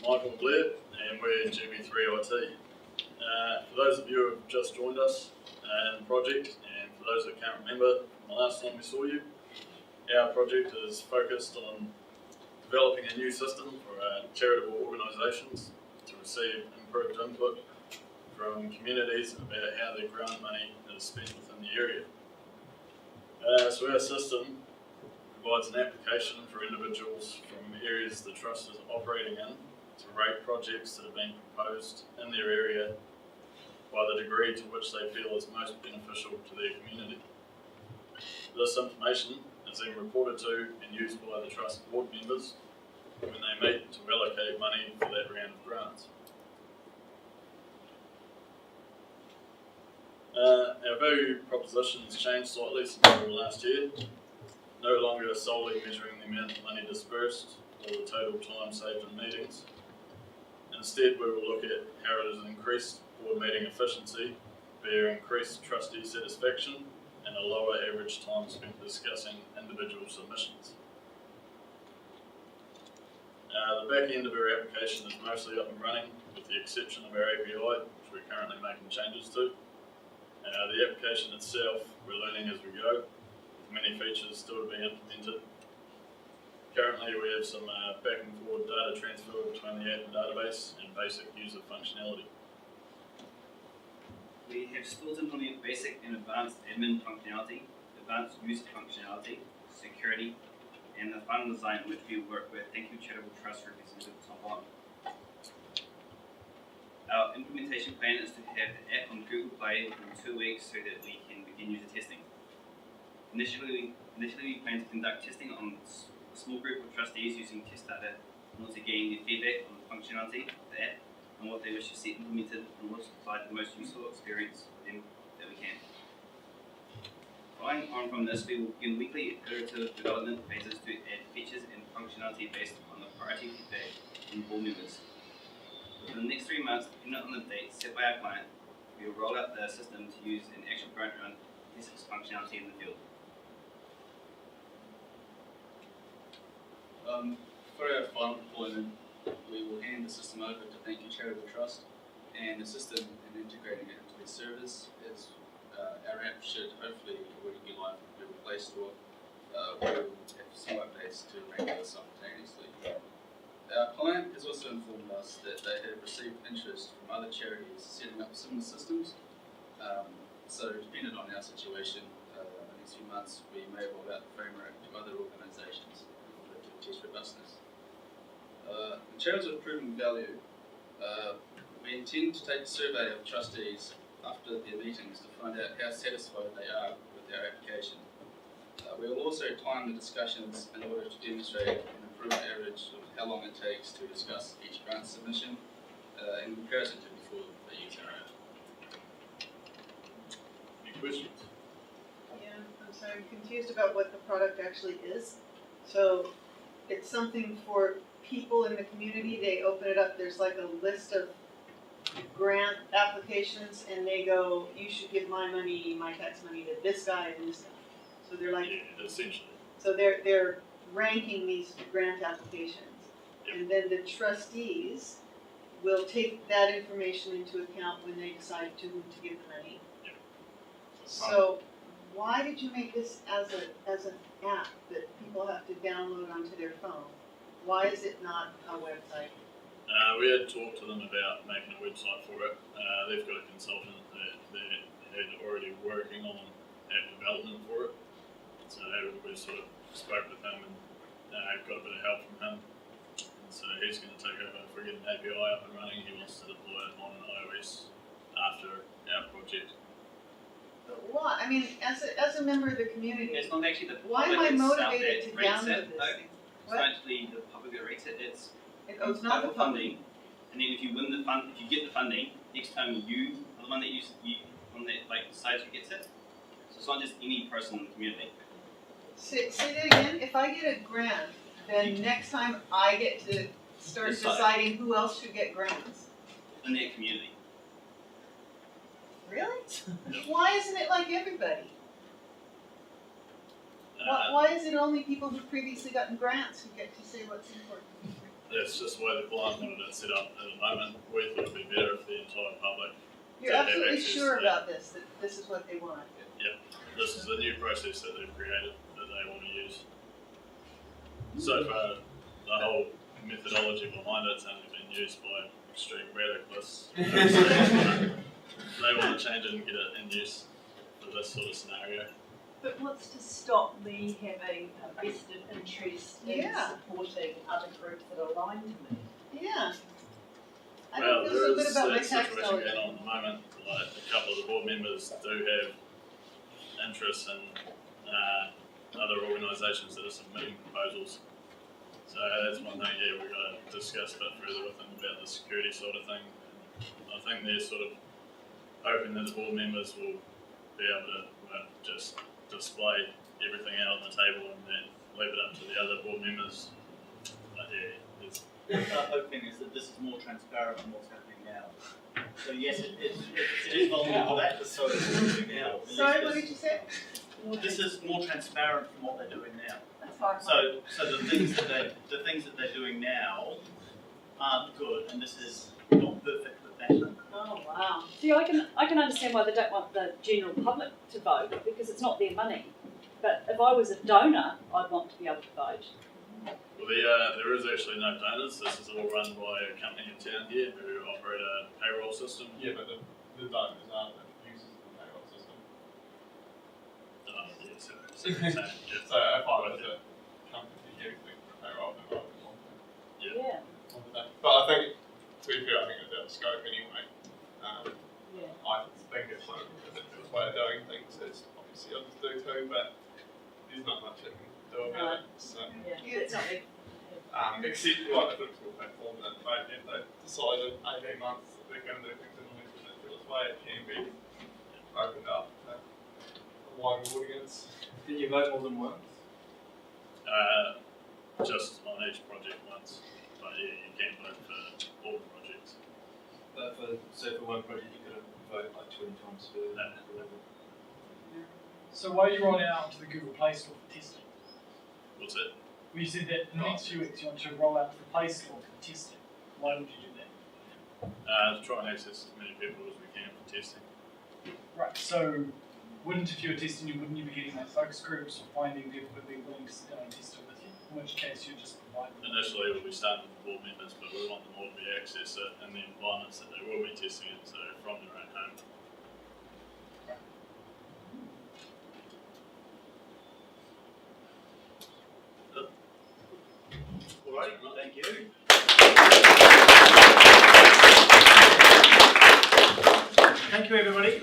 Michael Blair, and we're GB3IT. For those of you who have just joined us in the project, and for those that can't remember from the last time we saw you, our project is focused on developing a new system for charitable organisations to receive improved input from communities about how their grant money is spent within the area. So our system provides an application for individuals from areas the Trust is operating in to rate projects that have been proposed in their area by the degree to which they feel is most beneficial to their community. This information is then reported to and used by the Trust board members when they meet to allocate money for that round of grants. Our value proposition has changed slightly since last year, no longer solely measuring the amount of money dispersed or the total time saved in meetings. Instead, we will look at how it has increased board meeting efficiency via increased trustee satisfaction and a lower average time spent discussing individual submissions. The back end of our application is mostly up and running, with the exception of our API, which we're currently making changes to. The application itself, we're learning as we go, with many features still to be implemented. Currently, we have some back and forward data transfer between the app and database and basic user functionality. We have still to implement basic and advanced admin functionality, advanced user functionality, security, and the final design in which we work with Thank You Charitable Trust representative Tom Bond. Our implementation plan is to have the app on Google Play within 2 weeks so that we can begin user testing. Initially, we plan to conduct testing on a small group of trustees using test data in order to gain their feedback on the functionality of the app and what they wish to see implemented and what to provide the most useful experience for them that we can. Following on from this, we will begin weekly iterative development phases to add features and functionality based on the priority feedback from board members. Within the next 3 months, depending on the date set by our client, we will roll out the system to use an actual grant run to test its functionality in the field. For our final deployment, we will hand the system over to Thank You Charitable Trust and assist them in integrating it into their service, as our app should hopefully already be live on the Google Play Store. We will have some updates to render this simultaneously. Our client has also informed us that they have received interest from other charities setting up similar systems. So depending on our situation, in the next few months, we may roll out the framework to other organisations in order to test robustness. In terms of proving value, we intend to take a survey of trustees after their meetings to find out how satisfied they are with our application. We will also time the discussions in order to demonstrate an improved average of how long it takes to discuss each grant submission in comparison to before they use our app. Any questions? Yeah, I'm sorry, I'm confused about what the product actually is. So it's something for people in the community, they open it up, there's like a list of grant applications and they go, you should give my money, my tax money to this guy and this guy. So they're like, Yeah, essentially. so they're ranking these grant applications. Yep. And then the trustees will take that information into account when they decide to whom to give the money. Yep. So why did you make this as an app that people have to download onto their phone? Why is it not a website? We had talked to them about making a website for it. They've got a consultant that they're already working on app development for it. So we sort of spoke with him and got a bit of help from him. And so he's going to take over if we get an API up and running. He wants to deploy it on an iOS after our project. But why? I mean, as a member of the community, It's not actually the why am I public itself motivated that to rates download it, this though. thing? It's What? not actually the public that rates it, it's It's not the total funding. And then if you win the fund, if you get the funding, next time you are the one that you on that like decides who gets it. So it's not just any person in the community. Say that again. If I get a grant, then next time I get to start deciding who else should get grants. In that community. Really? No. Why isn't it like everybody? Why is it only people who've previously gotten grants who get to say what's important? that's just the way the client wanted it set up at the moment. We thought it would be better if the entire public. You're have absolutely access sure to that. about this, that this is what they want. This is the new process that they've created that they want to use. So far, the whole methodology behind it's only been used by extreme radicalists. They want to change it and get it in use for this sort of scenario. But what's to stop me having a vested interest in Yeah. supporting other groups that align to me? Yeah. I Well, don't feel so there good is about my that tax situation dollar. going on at the moment. Like a couple of the board members do have interests in other organisations that are submitting proposals. So that's one thing, yeah, we've got to discuss a bit further with them about the security sort of thing. I think they're sort of hoping that the board members will be able to just display everything out on the table and then leave it up to the other board members. But yeah, it's Our hoping is that this is more transparent than what's happening now. So yes, it is vulnerable to that, but so is what's happening now. At Sorry, least what did you say? this is more transparent from what they're doing now. That's fine. So the things that they're doing now aren't good, and this is not perfect but better. Oh wow. See, I can understand why they don't want the general public to vote because it's not their money. But if I was a donor, I'd want to be able to vote. well, there is actually no donors. This is all run by a company in town here who operate a payroll system. Yeah, but the donors aren't the users of the payroll system. Yeah, so So if I was a company using payroll, then I would want to. Yeah. But I think, to be fair, I think it's out of scope anyway. Yeah. I think it's one of the ridiculous way of doing things, as obviously others do too, but there's not much I can do about it. So, Yeah. It's not me. except like the political platform that they've decided 18 months that they're going to do things in a ridiculous way, it can be opened up to a wider audience. Did you vote more than once? Just on each project once. But yeah, you can vote for all the projects. But for one project you could have voted like 20 times for that level. So why are you rolling out to the Google Play Store for testing? What's it? Well, you said that in the next few weeks you want to roll out to the Play Store for testing. Why would you do that? To try and access as many people as we can for testing. Right, so if you were testing, wouldn't you be getting like focus groups or finding people who'd be willing to sit down and test it with you? In which case you just provide them. Initially we'll be starting with the board members, but we want them all to be access it in the environments that they will be testing it, so from their own home. Alright, thank you. Thank you, everybody.